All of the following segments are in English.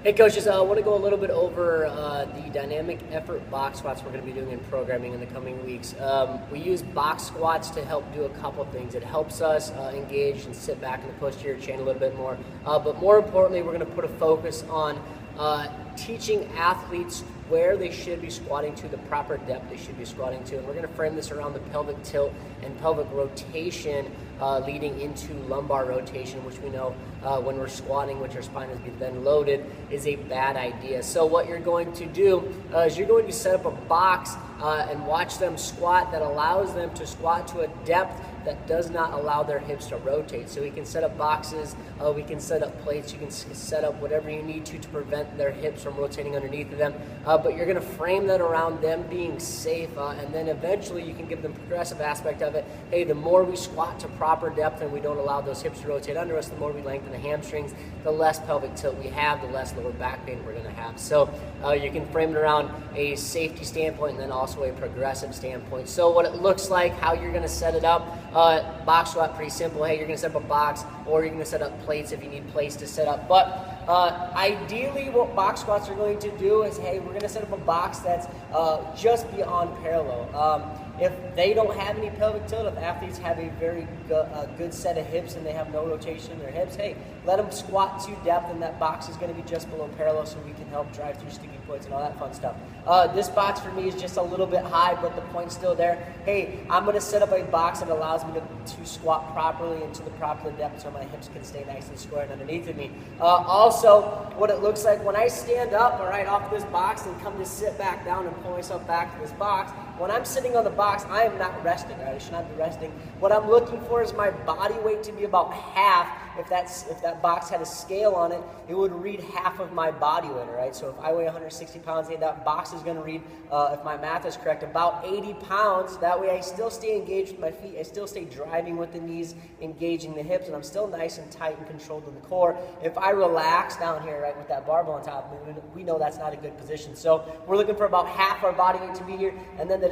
Hey coaches, I want to go a little bit over the dynamic effort box squats we're going to be doing in programming in the coming weeks. We use box squats to help do a couple things. It helps us engage and sit back in the posterior chain a little bit more. But more importantly, we're going to put a focus on teaching athletes where they should be squatting to, the proper depth they should be squatting to. And we're going to frame this around the pelvic tilt and pelvic rotation leading into lumbar rotation, which we know when we're squatting, which our spine is then loaded, is a bad idea. So what you're going to do is you're going to set up a box and watch them squat that allows them to squat to a depth that does not allow their hips to rotate. So we can set up boxes, we can set up plates, you can set up whatever you need to prevent their hips from rotating underneath of them. But you're gonna frame that around them being safe, and then eventually you can give them progressive aspect of it. Hey, the more we squat to proper depth and we don't allow those hips to rotate under us, the more we lengthen the hamstrings, the less pelvic tilt we have, the less lower back pain we're gonna have. So you can frame it around a safety standpoint and then also a progressive standpoint. So what it looks like, how you're gonna set it up, box squat, pretty simple. Hey, you're gonna set up a box, or you're gonna set up plates if you need plates to set up. But ideally what box squats are going to do is, hey, we're gonna set up a box that's just beyond parallel. If they don't have any pelvic tilt, if athletes have a very good set of hips and they have no rotation in their hips, hey, let them squat to depth and that box is going to be just below parallel so we can help drive through sticky points and all that fun stuff. This box for me is just a little bit high, but the point's still there. Hey, I'm going to set up a box that allows me to squat properly into the proper depth so my hips can stay nice and square and underneath of me. Also, what it looks like when I stand up, all right, off this box and come to sit back down and pull myself back to this box, when I'm sitting on the box, I am not resting, right? I should not be resting. What I'm looking for is my body weight to be about half. If that box had a scale on it, it would read half of my body weight, right? So if I weigh 160 pounds, hey, that box is going to read, if my math is correct, about 80 pounds. That way I still stay engaged with my feet. I still stay driving with the knees, engaging the hips, and I'm still nice and tight and controlled in the core. If I relax down here, right, with that barbell on top, we know that's not a good position. So we're looking for about half our body weight to be here, and then the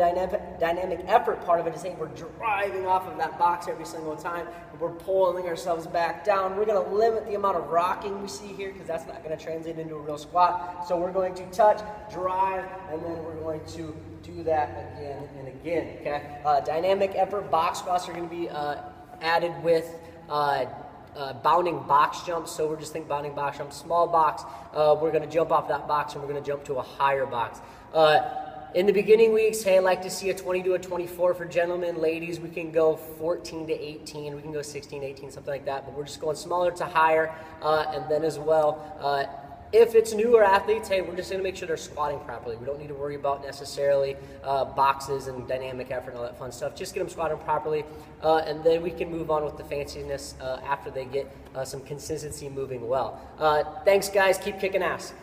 dynamic effort part of it is, hey, we're driving off of that box every single time. We're pulling ourselves back down. We're going to limit the amount of rocking we see here because that's not going to translate into a real squat. So we're going to touch, drive, and then we're going to do that again and again. Okay. Dynamic effort box squats are going to be added with bounding box jumps. So we're just thinking bounding box jumps, small box. We're going to jump off that box and we're going to jump to a higher box. In the beginning weeks, hey, I like to see a 20 to a 24 for gentlemen. Ladies, we can go 14 to 18. We can go 16 to 18, something like that. But we're just going smaller to higher. And then as well, if it's newer athletes, hey, we're just going to make sure they're squatting properly. We don't need to worry about necessarily boxes and dynamic effort and all that fun stuff. Just get them squatting properly. And then we can move on with the fanciness after they get some consistency moving well. Thanks, guys. Keep kicking ass.